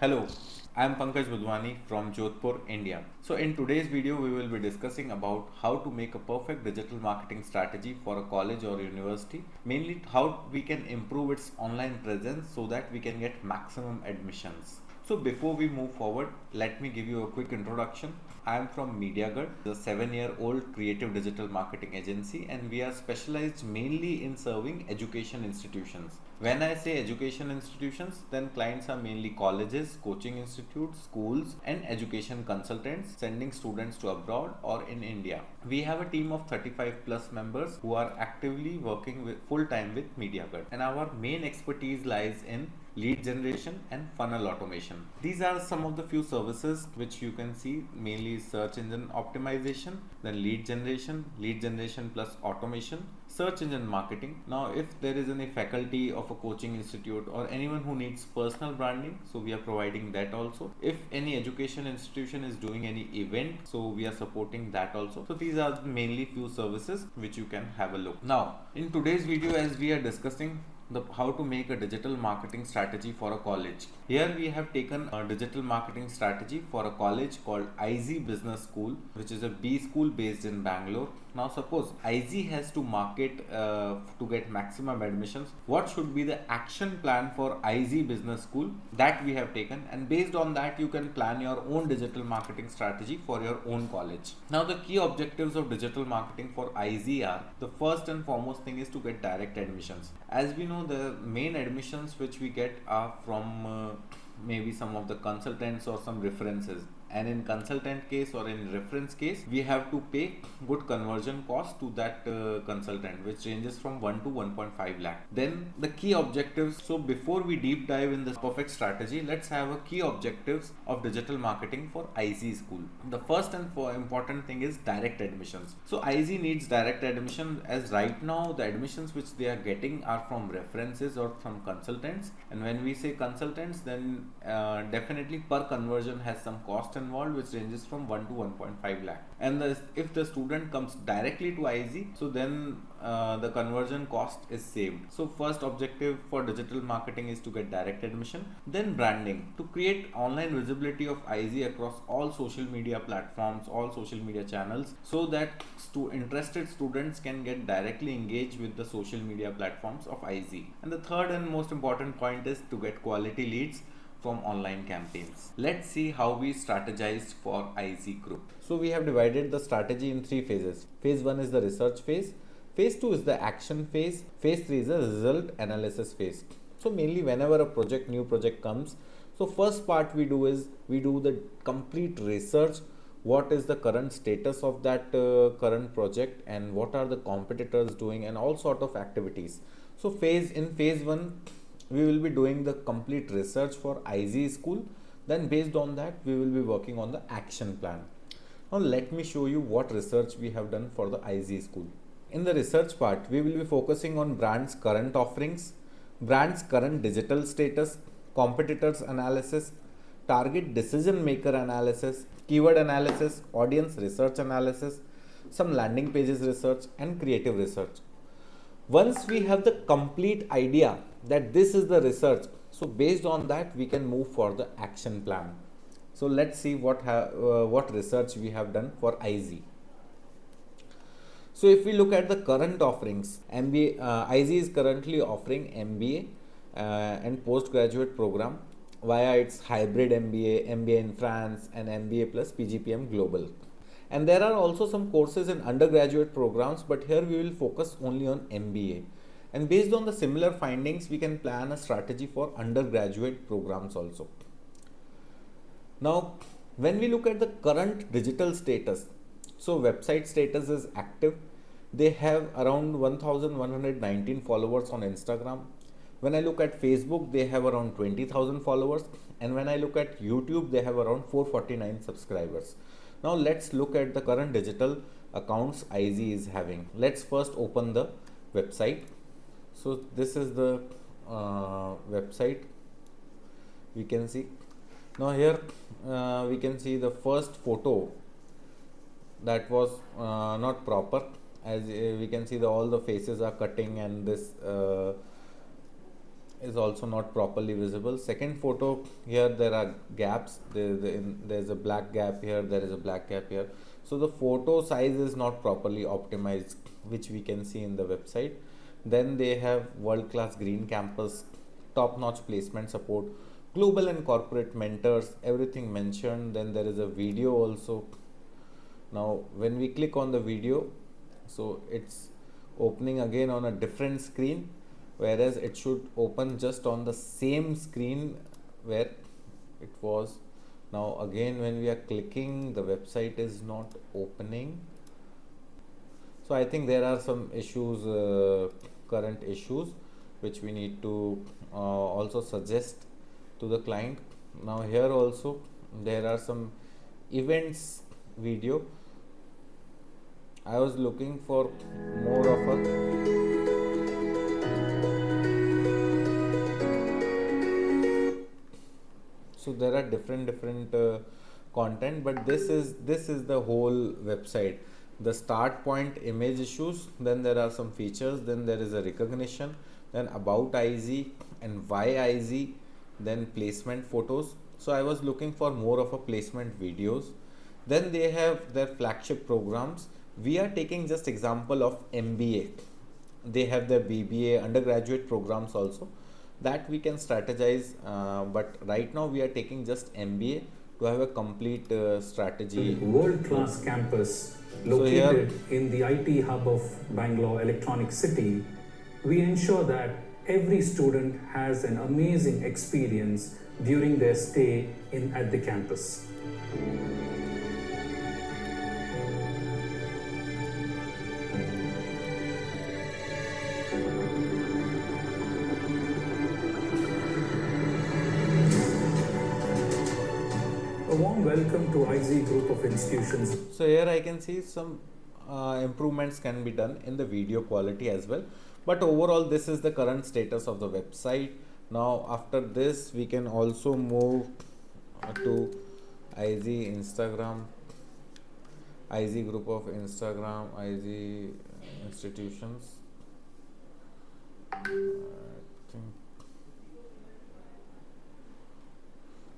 Hello, I am Pankaj Budwani from Jodhpur, India. So in today's video, we will be discussing about how to make a perfect digital marketing strategy for a college or university, mainly how we can improve its online presence so that we can get maximum admissions. So before we move forward, let me give you a quick introduction. I am from MEDIAGARH, the 7-year-old creative digital marketing agency, and we are specialized mainly in serving education institutions. When I say education institutions, then clients are mainly colleges, coaching institutes, schools, and education consultants sending students to abroad or in India. We have a team of 35 plus members who are actively working with full time with MEDIAGARH, and our main expertise lies in lead generation and funnel automation. These are some of the few services which you can see, mainly search engine optimization, then lead generation plus automation, search engine marketing. Now if there is any faculty of a coaching institute or anyone who needs personal branding, so we are providing that also. If any education institution is doing any event, so we are supporting that also. So these are mainly few services which you can have a look. Now in today's video, as we are discussing how to make a digital marketing strategy for a college. Here we have taken a digital marketing strategy for a college called IZEE Business School, which is a B school based in Bangalore. Now suppose IZEE has to market to get maximum admissions. What should be the action plan for IZEE Business School? That we have taken, and based on that you can plan your own digital marketing strategy for your own college. Now the key objectives of digital marketing for IZEE are, the first and foremost thing is to get direct admissions. As we know, the main admissions which we get are from maybe some of the consultants or some references, and in consultant case or in reference case we have to pay good conversion cost to that consultant, which ranges from 1 to 1.5 lakh. Then the key objectives. So before we deep dive in this perfect strategy, let's have a key objectives of digital marketing for IZEE school. The first and important thing is direct admissions. So IZEE needs direct admission, as right now the admissions which they are getting are from references or from consultants, and when we say consultants, then definitely per conversion has some cost involved, which ranges from 1 to 1.5 lakh. And if the student comes directly to IZEE, so then the conversion cost is saved. So first objective for digital marketing is to get direct admission. Then branding, to create online visibility of IZEE across all social media platforms, all social media channels, so that interested students can get directly engaged with the social media platforms of IZEE. And the third and most important point is to get quality leads from online campaigns. Let's see how we strategized for IZEE group. So we have divided the strategy in 3 phases. Phase 1 is the research phase. Phase 2 is the action phase. Phase 3 is the result analysis phase. So mainly whenever a new project comes, so first part we do is we do the complete research. What is the current status of that current project, and what are the competitors doing, and all sort of activities. So in phase 1 we will be doing the complete research for IZEE school. Then based on that we will be working on the action plan. Now let me show you what research we have done for the IZEE school. In the research part, we will be focusing on brands' current offerings, brands' current digital status, competitors analysis, target decision maker analysis, keyword analysis, audience research analysis, some landing pages research, and creative research. Once we have the complete idea that this is the research, so based on that we can move for the action plan. So let's see what research we have done for IZEE. So if we look at the current offerings, IZEE is currently offering MBA and postgraduate program via its hybrid MBA, MBA in France, and MBA plus PGPM Global. And there are also some courses in undergraduate programs, but here we will focus only on MBA. And based on the similar findings, we can plan a strategy for undergraduate programs also. Now, when we look at the current digital status, so website status is active. They have around 1119 followers on Instagram. When I look at Facebook, they have around 20,000 followers. And when I look at YouTube, they have around 449 subscribers. Now let's look at the current digital accounts IZEE is having. Let's first open the website. So this is the website. We can see. Now here we can see the first photo that was not proper. As we can see, all the faces are cutting, and this is also not properly visible. Second photo, here there are gaps, there's a black gap here, there is a black gap here. So the photo size is not properly optimized, which we can see in the website. Then they have world class green campus, top notch placement support, global and corporate mentors, everything mentioned. Then there is a video also. Now when we click on the video, so it's opening again on a different screen, whereas it should open just on the same screen where it was. Now again when we are clicking, the website is not opening. So I think there are some issues, current issues, which we need to also suggest to the client. Now here also there are some events video. I was looking for more of a so there are different content, but this is the whole website. The start point, image issues, then there are some features, then there is a recognition, then about IZEE and why IZEE, then placement photos. So I was looking for more of a placement videos. Then they have their flagship programs. We are taking just example of MBA. They have their BBA undergraduate programs also, that we can strategize, but right now we are taking just MBA to have a complete strategy. World-class campus located in the IT hub of Bangalore Electronic City, we ensure that every student has an amazing experience during their stay at the campus. A warm welcome to IZEE group of institutions. So here I can see some improvements can be done in the video quality as well, but overall this is the current status of the website. Now after this we can also move to IZEE Instagram, IZEE group of Instagram, IZEE institutions.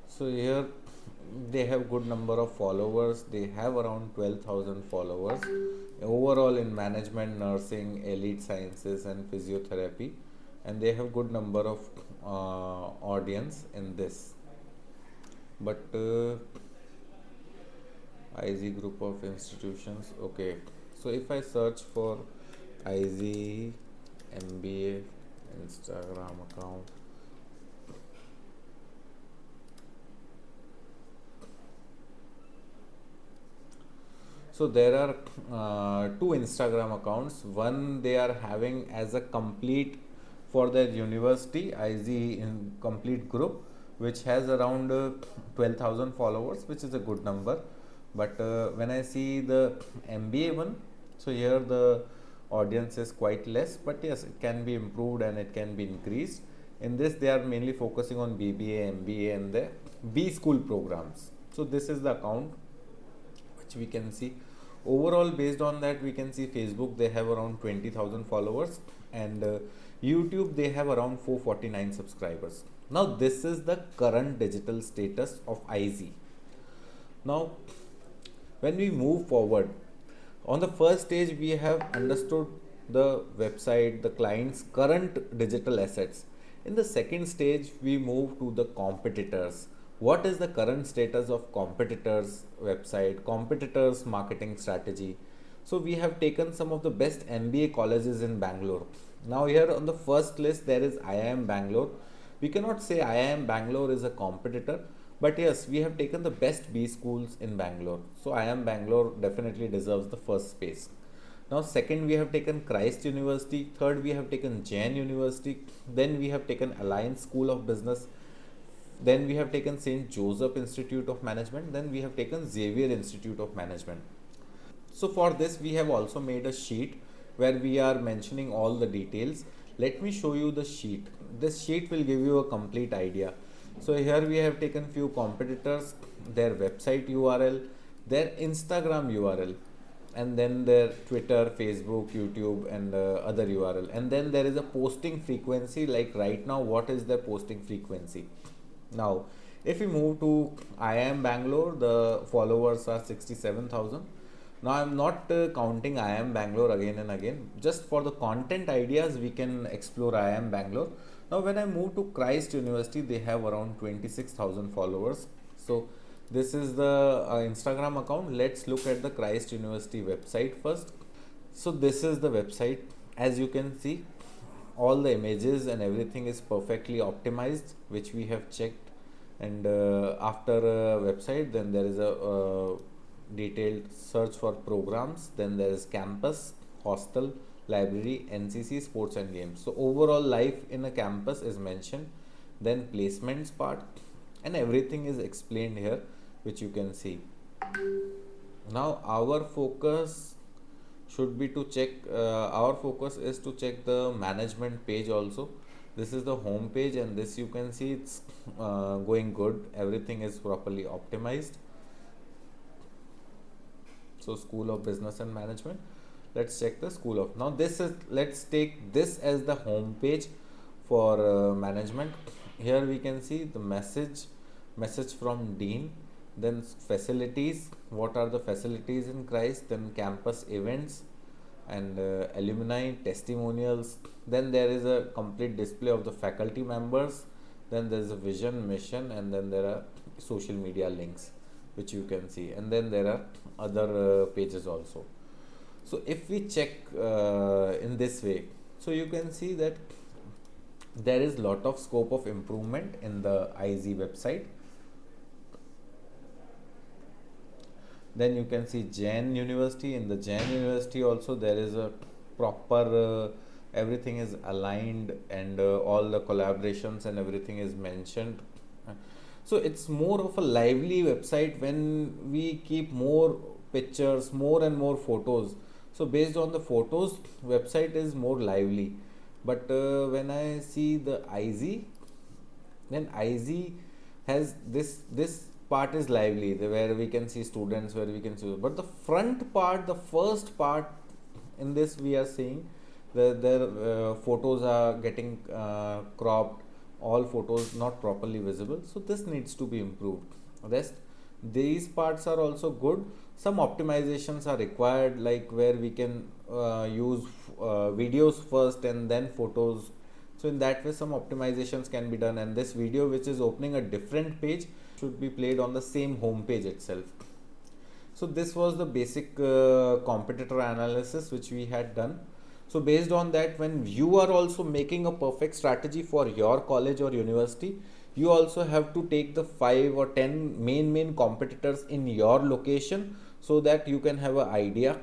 So here they have good number of followers. They have around 12,000 followers overall in management, nursing, elite sciences and physiotherapy, and they have good number of audience in this. But IZEE group of institutions, okay. So if I search for IZEE MBA Instagram account, so there are two Instagram accounts. One they are having as a complete for their university, IZEE in complete group, which has around 12,000 followers, which is a good number. But when I see the MBA one, so here the audience is quite less, but yes, it can be improved and it can be increased. In this they are mainly focusing on BBA, MBA and the B school programs. So this is the account which we can see. Overall, based on that, we can see Facebook they have around 20,000 followers, and YouTube they have around 449 subscribers. Now this is the current digital status of IZEE. Now when we move forward, on the first stage we have understood the website, the client's current digital assets. In the second stage we move to the competitors. What is the current status of competitors website, competitors marketing strategy? So we have taken some of the best MBA colleges in Bangalore. Now here on the first list there is IIM Bangalore. We cannot say IIM Bangalore is a competitor, but yes, we have taken the best B schools in Bangalore. So IIM Bangalore definitely deserves the first space. Now second we have taken Christ University, third we have taken Jain University, then we have taken Alliance School of Business, then we have taken St. Joseph Institute of Management, then we have taken Xavier Institute of Management. So for this we have also made a sheet where we are mentioning all the details. Let me show you the sheet. This sheet will give you a complete idea. So here we have taken few competitors, their website URL, their Instagram URL. and then their Twitter, Facebook, YouTube, and other URL. And then there is a posting frequency, like right now, what is the posting frequency? Now, if we move to IIM Bangalore, the followers are 67,000. Now, I'm not counting IIM Bangalore again and again. Just for the content ideas, we can explore IIM Bangalore. Now, when I move to Christ University, they have around 26,000 followers. So, this is the Instagram account. Let's look at the Christ University website first. So, this is the website. As you can see, all the images and everything is perfectly optimized, which we have checked. And after website, then there is a detailed search for programs. Then there is campus, hostel, library, NCC, sports and games. So overall life in a campus is mentioned. Then placements part, and everything is explained here, which you can see. Now our focus should be to check, our focus is to check the management page also. This is the home page, and this you can see it's going good. Everything is properly optimized. So School of Business and Management. Let's check the School of. Now this is, let's take this as the home page for management. Here we can see the message from Dean. Then facilities, what are the facilities in Christ, then campus events and alumni testimonials. Then there is a complete display of the faculty members. Then there is a vision, mission, and then there are social media links, which you can see, and then there are other pages also. So if we check in this way, so you can see that there is lot of scope of improvement in the IZEE website. Then you can see Jain University. In the Jain University also there is a proper everything is aligned, and all the collaborations and everything is mentioned. So it's more of a lively website when we keep more pictures, more and more photos. So based on the photos, website is more lively. But when I see the IZEE, then IZEE has this part is lively, where we can see students, where we can see, but the front part, the first part in this we are seeing their photos are getting cropped, all photos not properly visible. So this needs to be improved. Rest these parts are also good. Some optimizations are required, like where we can use videos first and then photos. So in that way some optimizations can be done, and this video, which is opening a different page, should be played on the same home page itself. So this was the basic competitor analysis which we had done. So based on that, when you are also making a perfect strategy for your college or university, you also have to take the 5 or 10 main competitors in your location, so that you can have an idea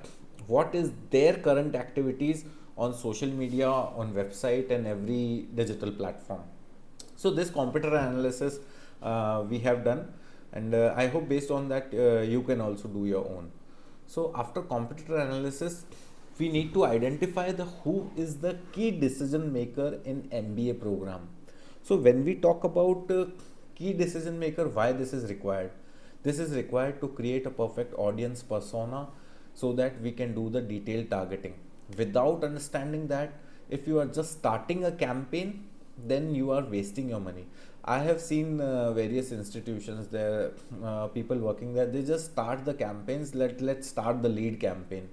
what is their current activities on social media, on website and every digital platform. So this competitor analysis we have done, and I hope based on that you can also do your own. So after competitor analysis, we need to identify the who is the key decision maker in MBA program. So when we talk about key decision maker, why this is required? This is required to create a perfect audience persona, so that we can do the detailed targeting. Without understanding that, if you are just starting a campaign, then you are wasting your money. I have seen various institutions there, people working there, they just start the campaigns, let's start the lead campaign,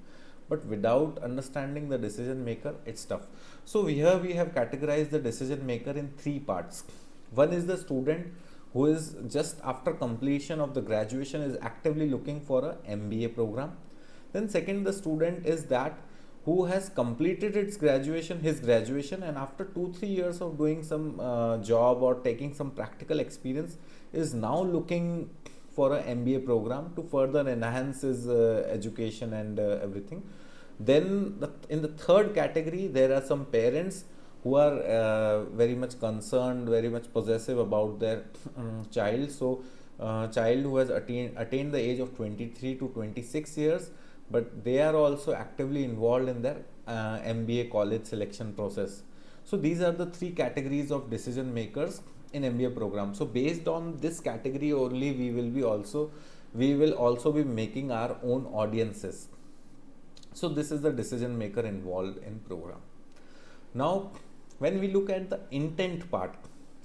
but without understanding the decision maker, it's tough. So here we have categorized the decision maker in 3 parts. One is the student who is just after completion of the graduation is actively looking for a MBA program. Then second, the student is that who has completed his graduation, and after 2-3 years of doing some job or taking some practical experience, is now looking for an MBA program to further enhance his education and everything. Then in the third category, there are some parents who are very much concerned, very much possessive about their child. So child who has attained the age of 23 to 26 years, but they are also actively involved in their MBA college selection process. So these are the 3 categories of decision makers in MBA program. So based on this category only, we will also be making our own audiences. So this is the decision maker involved in program. Now, when we look at the intent part,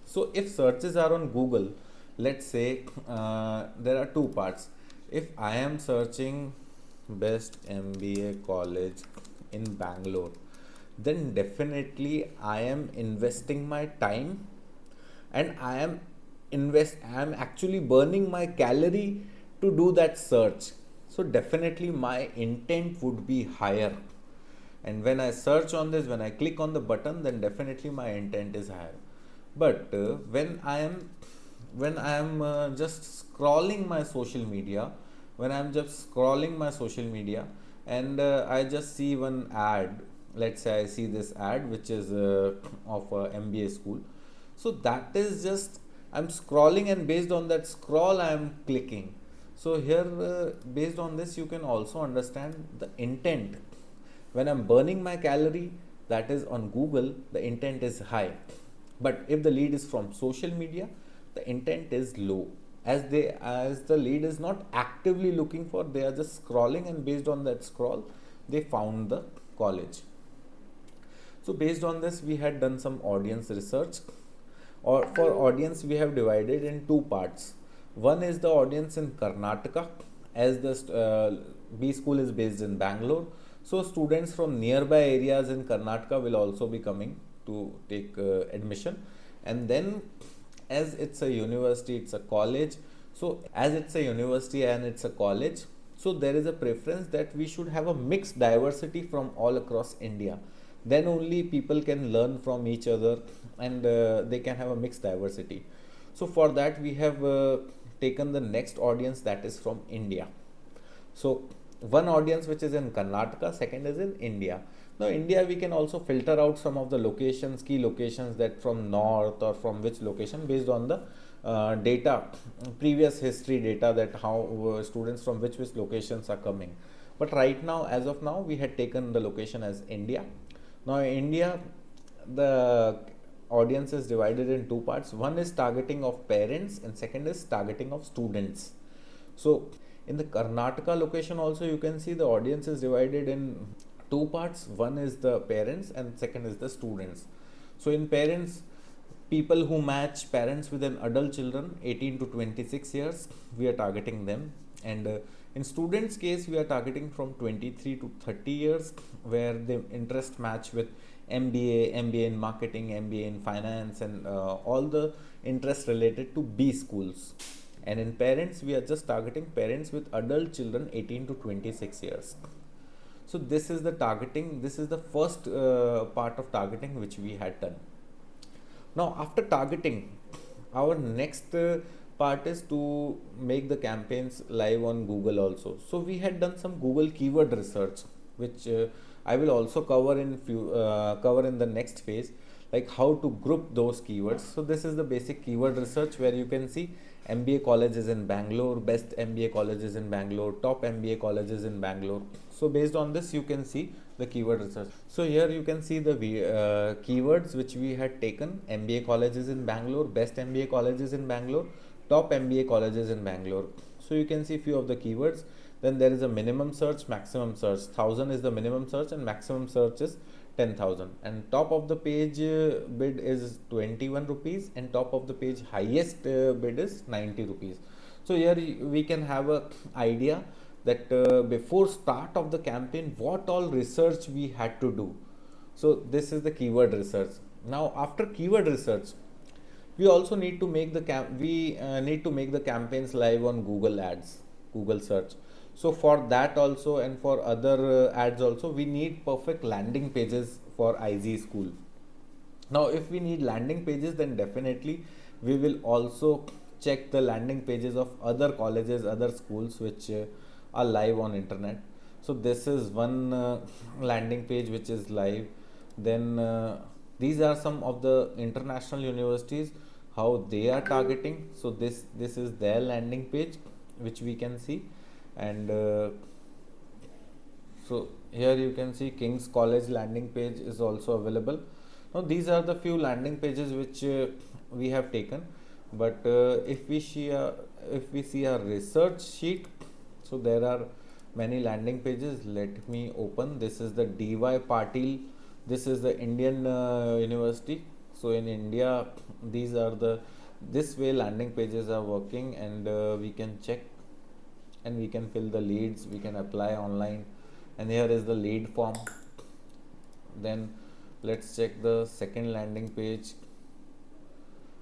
so if searches are on Google, let's say there are two parts. If I am searching best MBA college in Bangalore, then definitely I am investing my time, and I am actually burning my calorie to do that search. So definitely my intent would be higher, and when I search on this, when I click on the button, then definitely my intent is higher. But when I am just scrolling my social media, when I'm just scrolling my social media, and I just see one ad, let's say I see this ad which is of a MBA school. So that is just, I'm scrolling, and based on that scroll I am clicking. So here based on this you can also understand the intent. When I'm burning my calorie, that is on Google, the intent is high. But if the lead is from social media, the intent is low, as the lead is not actively looking for, they are just scrolling, and based on that scroll they found the college. So based on this we had done some audience research, or for audience we have divided in two parts. One is the audience in Karnataka, as the B school is based in Bangalore. So students from nearby areas in Karnataka will also be coming to take admission. And then as it's a university, it's a college. So as it's a university and it's a college, so there is a preference that we should have a mixed diversity from all across India. Then only people can learn from each other, and they can have a mixed diversity. So for that we have taken the next audience, that is from India. So one audience which is in Karnataka, second is in India. Now India, we can also filter out some of the locations, key locations, that from north or from which location, based on the data, previous history data, that how students from which locations are coming. But right now, as of now, we had taken the location as India. Now India, the audience is divided in two parts. One is targeting of parents, and second is targeting of students. So in the Karnataka location also, you can see the audience is divided in two parts. One is the parents and second is the students. So in parents, people who match parents with an adult children 18 to 26 years, we are targeting them. And in students case, we are targeting from 23 to 30 years, where the interest match with MBA, MBA in marketing, MBA in finance, and all the interest related to B schools. And in parents, we are just targeting parents with adult children 18 to 26 years. So this is the targeting, this is the first part of targeting which we had done. Now after targeting, our next part is to make the campaigns live on Google also. So we had done some Google keyword research, which I will also cover in the next phase, like how to group those keywords. So this is the basic keyword research, where you can see MBA colleges in Bangalore, best MBA colleges in Bangalore, top MBA colleges in Bangalore. So based on this, you can see the keyword research. So here you can see the keywords which we had taken: MBA colleges in Bangalore, best MBA colleges in Bangalore, top MBA colleges in Bangalore. So you can see few of the keywords. Then there is a minimum search, maximum search. 1,000 is the minimum search and maximum search is 10,000. And top of the page bid is 21 rupees, and top of the page highest bid is 90 rupees. So here we can have a idea that before start of the campaign, what all research we had to do. So this is the keyword research. Now after keyword research, we also need to make the campaigns live on Google Ads, Google search. So for that also, and for other ads also, we need perfect landing pages for IZEE school. Now if we need landing pages, then definitely we will also check the landing pages of other colleges, other schools which are live on internet. So this is one landing page which is live. Then these are some of the international universities, how they are targeting. So this is their landing page which we can see. And so here you can see King's College landing page is also available. Now these are the few landing pages which we have taken. But if we see a research sheet, so there are many landing pages. Let me open. This is the DY Patil. This is the Indian university. So in India, these are the this way landing pages are working, and we can check and we can fill the leads. We can apply online, and here is the lead form. Then let's check the second landing page.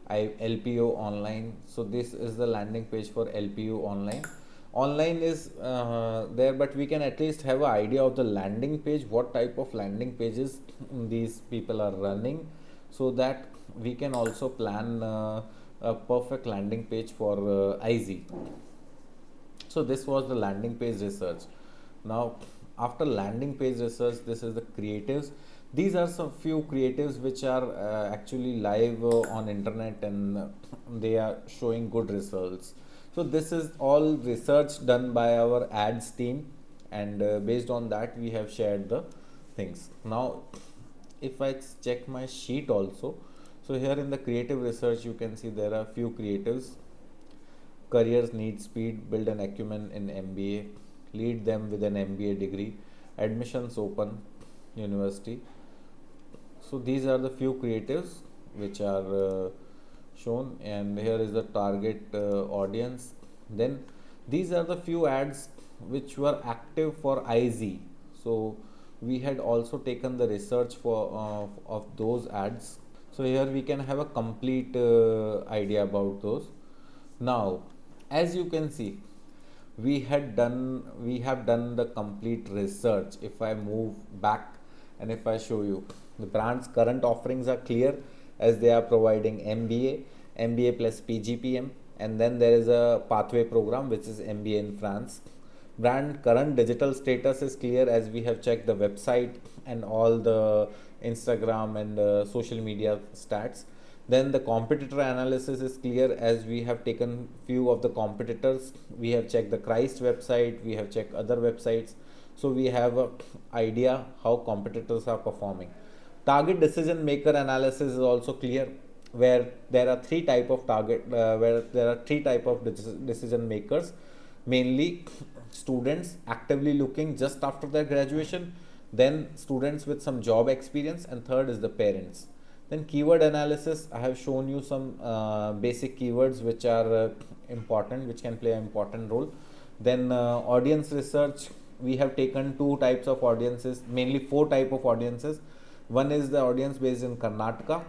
LPO online. So this is the landing page for LPO online. Online is there, but we can at least have an idea of the landing page, what type of landing pages these people are running, so that we can also plan a perfect landing page for IZEE. So this was the landing page research. Now after landing page research, this is the creatives. These are some few creatives which are actually live on internet, and they are showing good results. So this is all research done by our ads team, and based on that we have shared the things. Now if I check my sheet also, so here in the creative research you can see there are few creatives. Careers need speed, build an acumen in MBA, lead them with an MBA degree, admissions open, university. So these are the few creatives which are shown, and here is the target audience. Then these are the few ads which were active for IZEE. So we had also taken the research for of those ads. So here we can have a complete idea about those. Now as you can see, we have done the complete research. If I move back and if I show you, the brand's current offerings are clear, as they are providing MBA plus PGPM, and then there is a pathway program which is MBA in France. Brand current digital status is clear, as we have checked the website and all the Instagram and social media stats. Then the competitor analysis is clear, as we have taken few of the competitors. We have checked the Christ website, we have checked other websites, so we have a idea how competitors are performing. Target decision maker analysis is also clear, where there are three type of decision makers, mainly students actively looking just after their graduation, then students with some job experience, and third is the parents. Then keyword analysis, I have shown you some basic keywords which are important, which can play an important role. Then audience research, we have taken two types of audiences, mainly four type of audiences. One is the audience based in Karnataka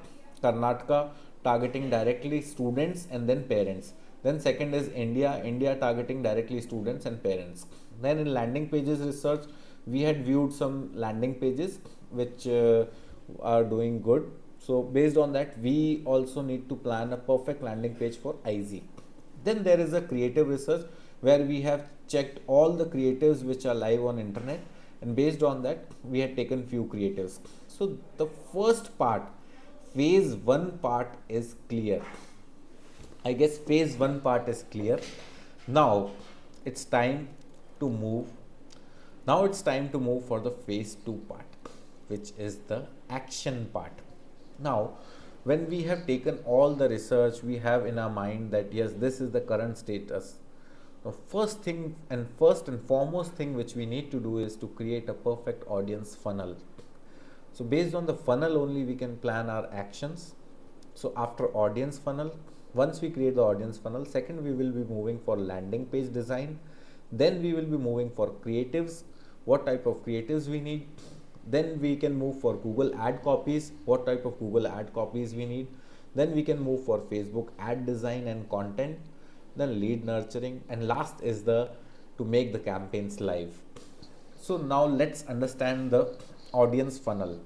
targeting directly students and then parents. Then second is India targeting directly students and parents. Then in landing pages research, we had viewed some landing pages which are doing good. So based on that, we also need to plan a perfect landing page for IZEE. Then there is a creative research, where we have checked all the creatives which are live on internet, and based on that we had taken few creatives. So the first part, phase 1 part is clear. I guess phase 1 part is clear. Now it's time to move. Now it's time to move for the phase 2 part, which is the action part. Now when we have taken all the research, we have in our mind that yes, this is the current status. The first and foremost thing which we need to do is to create a perfect audience funnel. So based on the funnel only we can plan our actions. So after audience funnel, once we create the audience funnel, second we will be moving for landing page design. Then we will be moving for creatives, what type of creatives we need. Then we can move for Google ad copies, what type of Google ad copies we need. Then we can move for Facebook ad design and content, then lead nurturing, and last is to make the campaigns live. So now let's understand the audience funnel.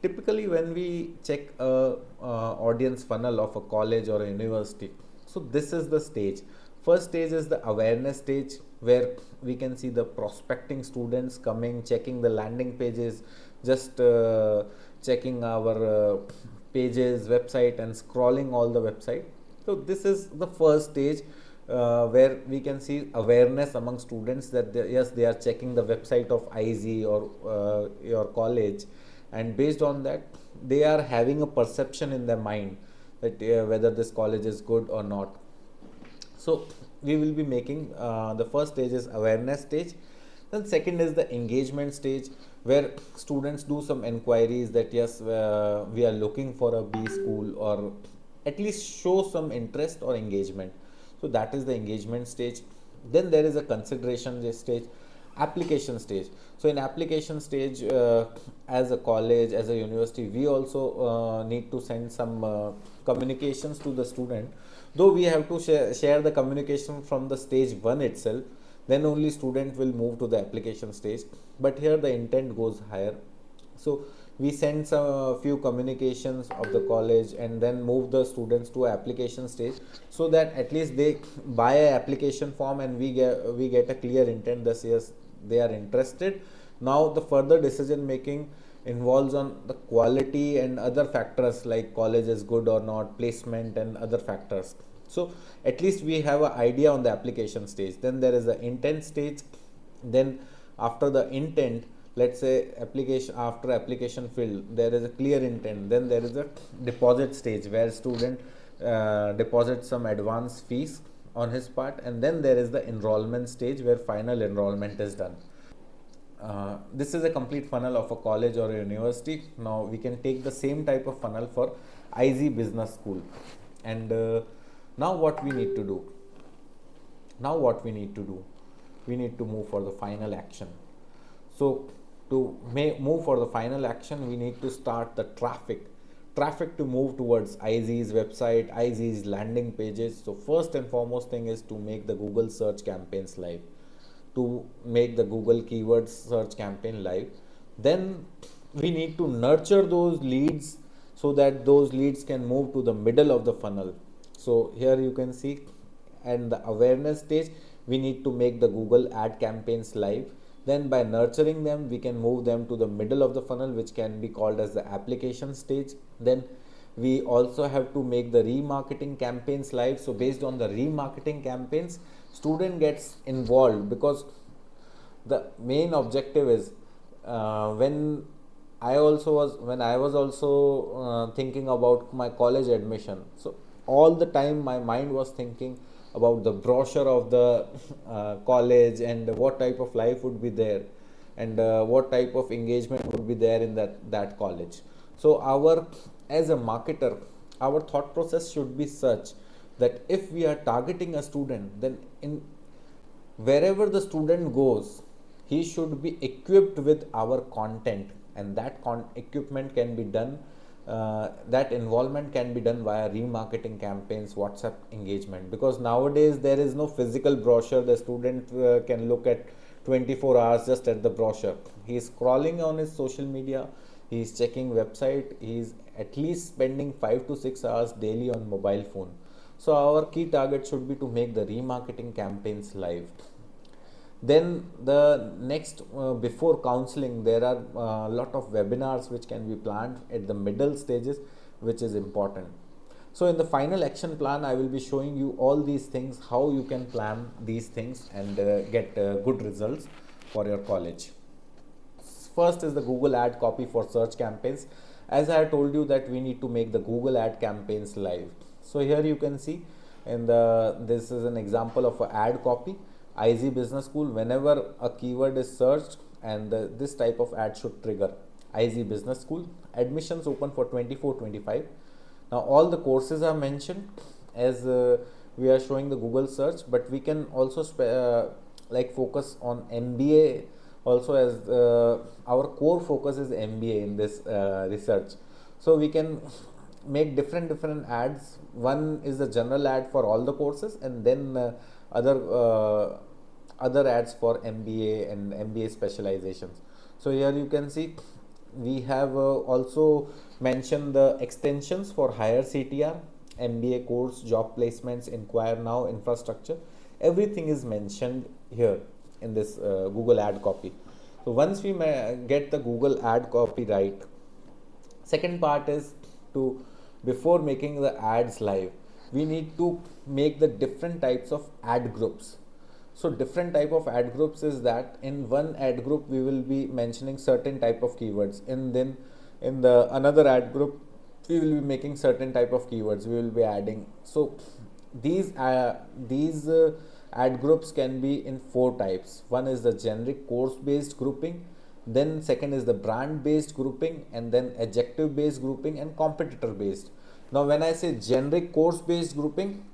Typically when we check a audience funnel of a college or a university, so this is the stage. First stage is the awareness stage, where we can see the prospecting students coming, checking the landing pages, just checking our pages, website, and scrolling all the website. So this is the first stage, where we can see awareness among students that yes, they are checking the website of IZEE or your college, and based on that they are having a perception in their mind that whether this college is good or not. So we will be making the first stage is awareness stage. Then second is the engagement stage, where students do some inquiries that yes, we are looking for a B school, or at least show some interest or engagement. So that is the engagement stage. Then there is a consideration stage, application stage. So in application stage, as a college, as a university, we also need to send some communications to the student, though we have to share the communication from the stage 1 itself, then only student will move to the application stage. But here the intent goes higher. So we send some few communications of the college and then move the students to application stage, so that at least they buy a application form and we get a clear intent that yes, they are interested. Now the further decision making involves on the quality and other factors like college is good or not, placement and other factors. So at least we have an idea on the application stage. Then there is the intent stage. Then after the intent, let's say application, after application filled, there is a clear intent. Then there is a deposit stage where student deposits some advance fees on his part, and then there is the enrollment stage where final enrollment is done. This is a complete funnel of a college or a university. Now we can take the same type of funnel for IZEE business school. And now what we need to do? We need to move for the final action. So to move for the final action, we need to start the traffic to move towards IZEE's website, IZEE's landing pages. So first and foremost thing is to make the Google search campaigns live, to make the Google keywords search campaign live. Then we need to nurture those leads so that those leads can move to the middle of the funnel. So here you can see, and the awareness stage, we need to make the Google ad campaigns live. Then by nurturing them, we can move them to the middle of the funnel, which can be called as the application stage. Then we also have to make the remarketing campaigns live. So based on the remarketing campaigns, student gets involved, because the main objective is when I was also thinking about my college admission. So all the time my mind was thinking about the brochure of the college, and what type of life would be there, and what type of engagement would be there in that college. So as a marketer, our thought process should be such that if we are targeting a student, then in wherever the student goes, he should be equipped with our content, and that equipment can be done, that involvement can be done via remarketing campaigns, WhatsApp engagement, because nowadays there is no physical brochure. The student can look at 24 hours just at the brochure. He is scrolling on his social media, he is checking website, he is at least spending 5 to 6 hours daily on mobile phone. So our key target should be to make the remarketing campaigns live. Then the next, before counseling, there are a lot of webinars which can be planned at the middle stages, which is important. So in the final action plan, I will be showing you all these things, how you can plan these things and get good results for your college. First is the Google ad copy for search campaigns. As I told you that we need to make the Google ad campaigns live. So here you can see, this is an example of an ad copy. IZEE Business School, whenever a keyword is searched, and this type of ad should trigger. IZEE Business School, admissions open for 24-25. Now all the courses are mentioned as we are showing the Google search, but we can also focus on MBA also, as our core focus is MBA in this research. So we can make different ads. One is the general ad for all the courses, and then other ads for MBA and MBA specializations. So here you can see we have also mentioned the extensions for higher CTR, MBA course, job placements, inquire now, infrastructure. Everything is mentioned here in this Google ad copy. So once we get the Google ad copy right, second part is to, before making the ads live, we need to make the different types of ad groups. So different type of ad groups is that in one ad group we will be mentioning certain type of keywords, and then in the another ad group we will be making certain type of keywords we will be adding. So These ad groups can be in four types. One is the generic course based grouping, then second is the brand based grouping, and then adjective based grouping and competitor based. Now when I say generic course based grouping,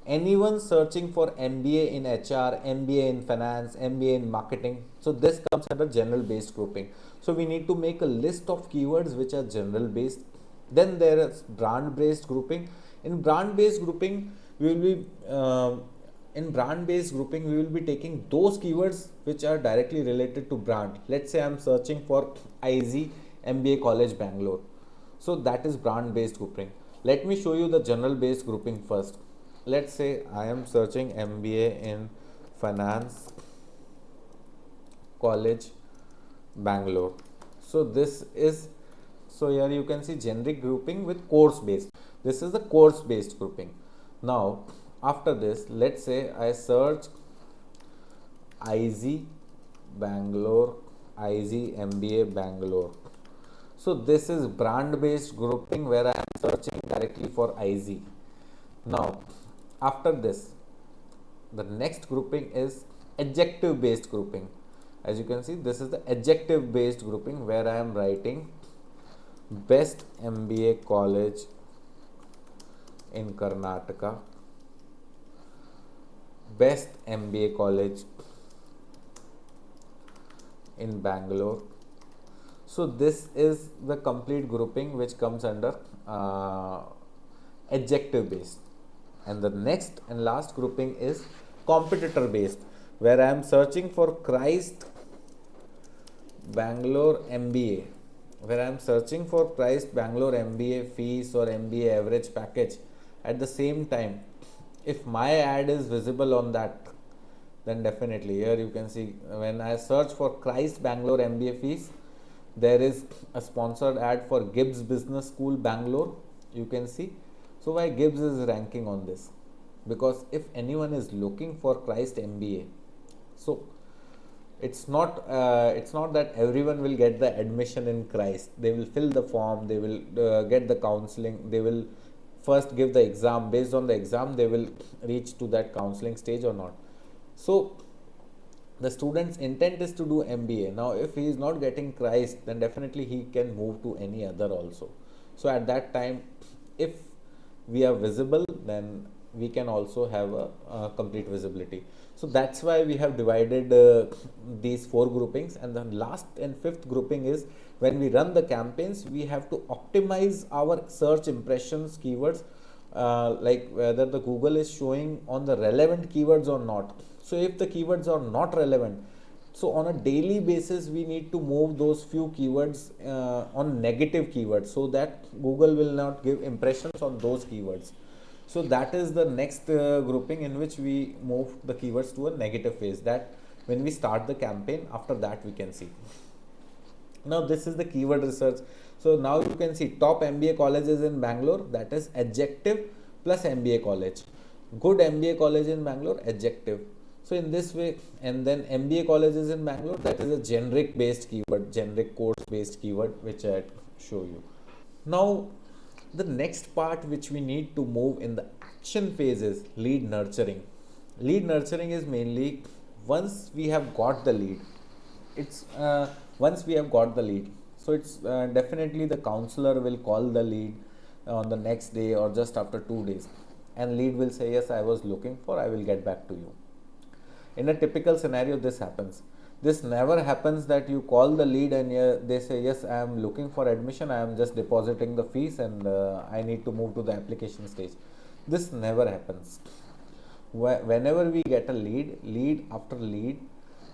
anyone searching for MBA in HR, MBA in finance, MBA in marketing, so this comes under general based grouping. So we need to make a list of keywords which are general based. Then there is brand based grouping. In brand based grouping, we will be we will be taking those keywords which are directly related to brand. Let's say I'm searching for IZEE MBA College Bangalore. So that is brand based grouping. Let me show you the general based grouping first. Let's say I am searching MBA in Finance College Bangalore. So this is, so here you can see generic grouping with course based. This is the course based grouping. Now after this, let's say I search IZEE Bangalore, IZEE MBA Bangalore. So this is brand based grouping where I am searching directly for IZEE. Now after this, the next grouping is adjective based grouping. As you can see, this is the adjective based grouping where I am writing best MBA college in Karnataka, best MBA college in Bangalore. So this is the complete grouping which comes under adjective based. And the next and last grouping is competitor based, where I am searching for Christ Bangalore MBA, where I am searching for Christ Bangalore MBA fees or MBA average package. At the same time, if my ad is visible on that, then definitely here you can see when I search for Christ Bangalore MBA fees, there is a sponsored ad for Gibbs Business School Bangalore. You can see. So why Gibbs is ranking on this? Because if anyone is looking for Christ MBA, so it's not that everyone will get the admission in Christ. They will fill the form, they will get the counseling, they will first give the exam. Based on the exam, they will reach to that counseling stage or not. So the student's intent is to do MBA. Now if he is not getting Christ, then definitely he can move to any other also. So at that time, if we are visible, then we can also have a complete visibility. So that's why we have divided these four groupings. And the last and fifth grouping is when we run the campaigns, we have to optimize our search impressions keywords, like whether the Google is showing on the relevant keywords or not. So if the keywords are not relevant, so on a daily basis we need to move those few keywords on negative keywords, so that Google will not give impressions on those keywords. So that is the next grouping in which we move the keywords to a negative phase, that when we start the campaign, after that we can see. Now this is the keyword research. So now you can see top MBA colleges in Bangalore, that is adjective plus MBA college. Good MBA college in Bangalore, adjective. So in this way, and then MBA colleges in Bangalore, that is a generic based keyword, generic course based keyword, which I show you. Now the next part which we need to move in the action phase is lead nurturing. Lead nurturing is mainly once we have got the lead. So it's definitely the counselor will call the lead on the next day or just after 2 days, and lead will say, yes, I was looking for, I will get back to you. In a typical scenario, this happens. This never happens that you call the lead and they say, yes, I am looking for admission, I am just depositing the fees and I need to move to the application stage. This never happens. Whenever we get a lead after lead,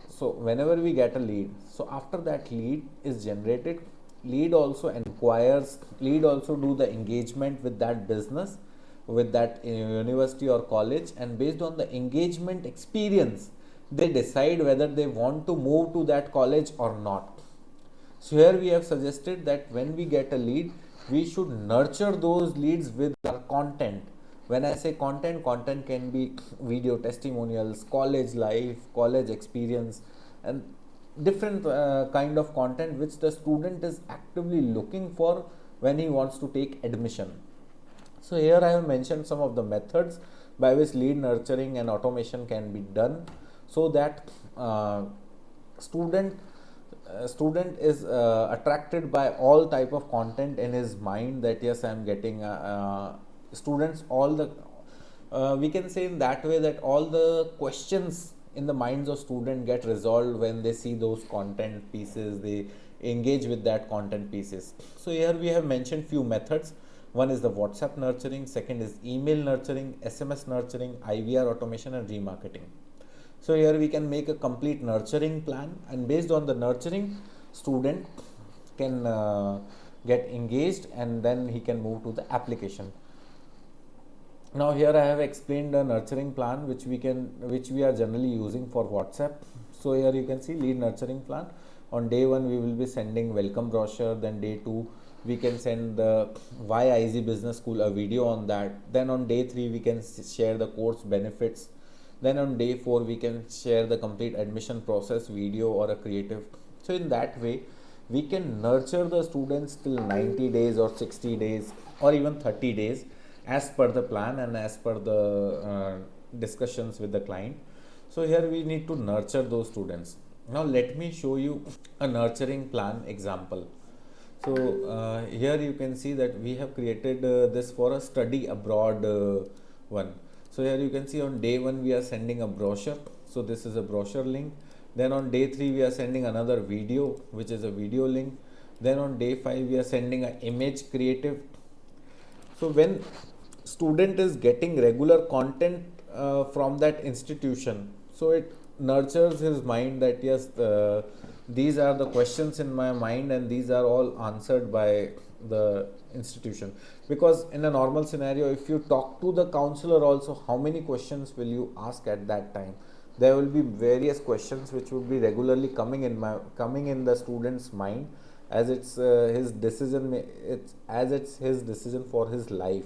so whenever we get a lead, so after that lead is generated, lead also inquires, lead also do the engagement with that business, with that university or college, and based on the engagement experience, they decide whether they want to move to that college or not. So here we have suggested that when we get a lead, we should nurture those leads with our content. When I say content, content can be video testimonials, college life, college experience, and different kind of content which the student is actively looking for when he wants to take admission. So here I have mentioned some of the methods by which lead nurturing and automation can be done, so that student student is attracted by all type of content in his mind, that yes, I am getting students all the we can say in that way that all the questions in the minds of student get resolved when they see those content pieces, they engage with that content pieces. So here we have mentioned few methods. One is the WhatsApp nurturing, second is email nurturing, SMS nurturing, IVR automation, and remarketing. So here we can make a complete nurturing plan, and based on the nurturing, student can get engaged, and then he can move to the application. Now here I have explained a nurturing plan which we are generally using for WhatsApp. So here you can see lead nurturing plan. On day 1 we will be sending welcome brochure, then day 2 we can send the why IZEE business school, a video on that. Then on day 3 we can share the course benefits. Then on day 4 we can share the complete admission process video or a creative. So in that way we can nurture the students till 90 days or 60 days or even 30 days as per the plan and as per the discussions with the client. So here we need to nurture those students. Now let me show you a nurturing plan example. So here you can see that we have created this for a study abroad one. So here you can see on day 1 we are sending a brochure. So this is a brochure link. Then on day 3 we are sending another video, which is a video link. Then on day 5 we are sending an image creative. So when student is getting regular content from that institution, so it nurtures his mind that yes, these are the questions in my mind and these are all answered by the institution. Because in a normal scenario, if you talk to the counselor also, how many questions will you ask at that time? There will be various questions which would be regularly coming in the student's mind, as it's his decision, it's his decision for his life.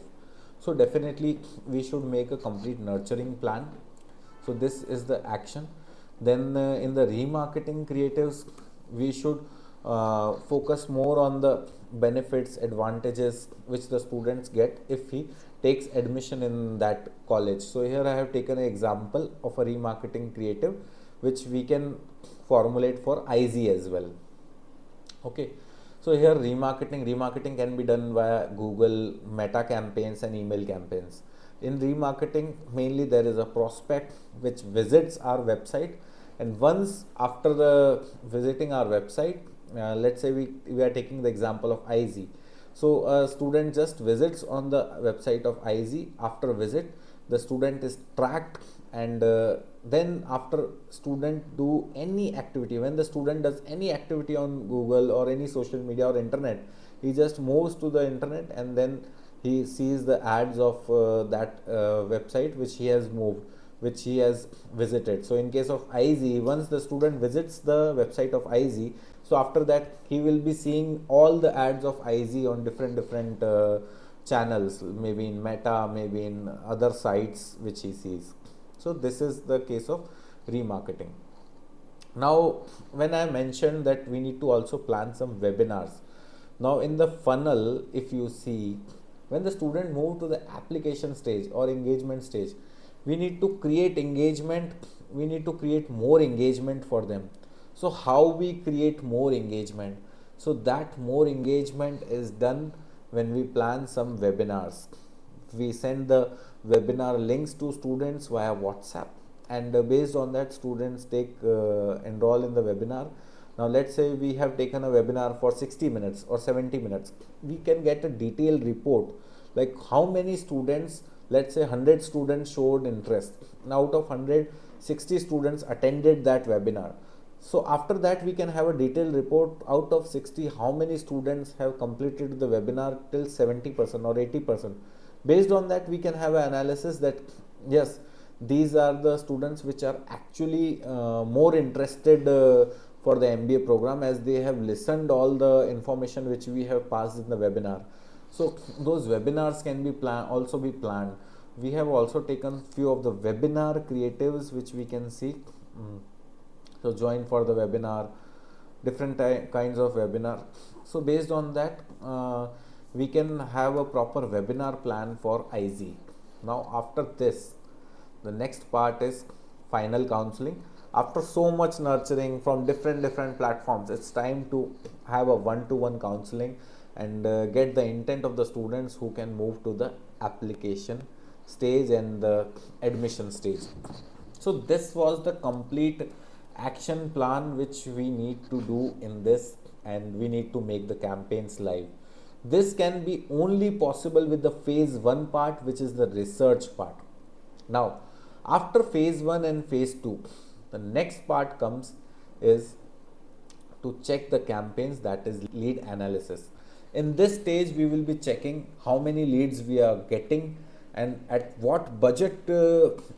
So definitely we should make a complete nurturing plan. So this is the action. Then in the remarketing creatives, we should focus more on the benefits, advantages which the students get if he takes admission in that college. So here I have taken an example of a remarketing creative which we can formulate for IZEE as well. Okay. So here remarketing can be done via Google, Meta campaigns and email campaigns. In remarketing, mainly there is a prospect which visits our website, and once after the visiting our website, let's say we are taking the example of IZEE. So a student just visits on the website of IZEE. After visit, the student is tracked, and then after student do any activity, when the student does any activity on Google or any social media or internet, he just moves to the internet and then he sees the ads of that website which he has moved, which he has visited. So in case of IZEE, once the student visits the website of IZEE, so after that he will be seeing all the ads of IZEE on different channels, maybe in Meta, maybe in other sites which he sees. So this is the case of remarketing. Now when I mentioned that we need to also plan some webinars, now in the funnel, if you see, when the student move to the application stage or engagement stage, we need to create engagement, we need to create more engagement for them. So how we create more engagement? So that more engagement is done when we plan some webinars. We send the webinar links to students via WhatsApp, and based on that students take enroll in the webinar. Now let's say we have taken a webinar for 60 minutes or 70 minutes. We can get a detailed report like how many students, let's say 100 students showed interest. Now out of 100, 60 students attended that webinar. So after that we can have a detailed report out of 60 how many students have completed the webinar till 70% or 80%. Based on that we can have an analysis that yes, these are the students which are actually more interested for the MBA program, as they have listened all the information which we have passed in the webinar. So those webinars can be also be planned. We have also taken few of the webinar creatives which we can see. So join for the webinar, different kinds of webinar. So based on that we can have a proper webinar plan for IZEE. Now after this, The next part is final counseling. After so much nurturing from different platforms, it's time to have a one-to-one counseling and get the intent of the students who can move to the application stage and the admission stage. So this was the complete action plan which we need to do in this, and we need to make the campaigns live. This can be only possible with the phase 1 part, which is the research part. Now, after phase 1 and phase 2, the next part comes is to check the campaigns, that is lead analysis. In this stage, we will be checking how many leads we are getting and at what budget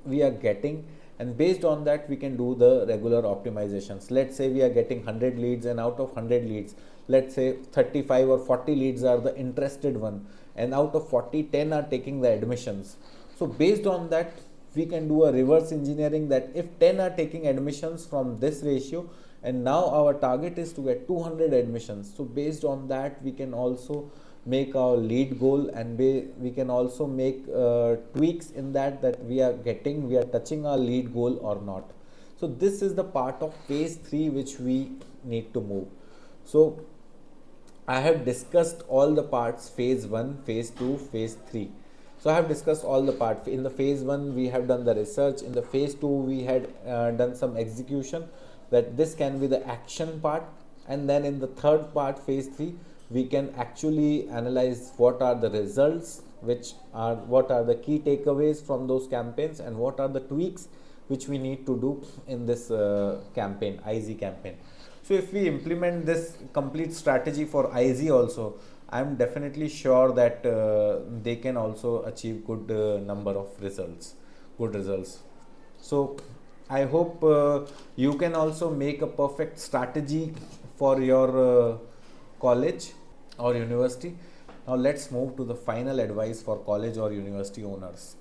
we are getting, and based on that we can do the regular optimizations. Let's say we are getting 100 leads, and out of 100 leads, let's say 35 or 40 leads are the interested one, and out of 40, 10 are taking the admissions. So based on that, we can do a reverse engineering, that if 10 are taking admissions from this ratio, and now our target is to get 200 admissions, so based on that we can also make our lead goal, and we can also make tweaks in that we are touching our lead goal or not. So this is the part of phase 3 which we need to move. So I have discussed all the parts: phase 1, phase 2, phase 3. So I have discussed all the parts. In the phase 1 we have done the research, in the phase 2 we had done some execution, that this can be the action part, and then in the third part, phase 3, we can actually analyze what are the results, what are the key takeaways from those campaigns, and what are the tweaks which we need to do in this campaign, IZEE campaign. So if we implement this complete strategy for IZEE also, I am definitely sure that they can also achieve good number of results, good results. So I hope you can also make a perfect strategy for your college or university. Now let's move to the final advice for college or university owners.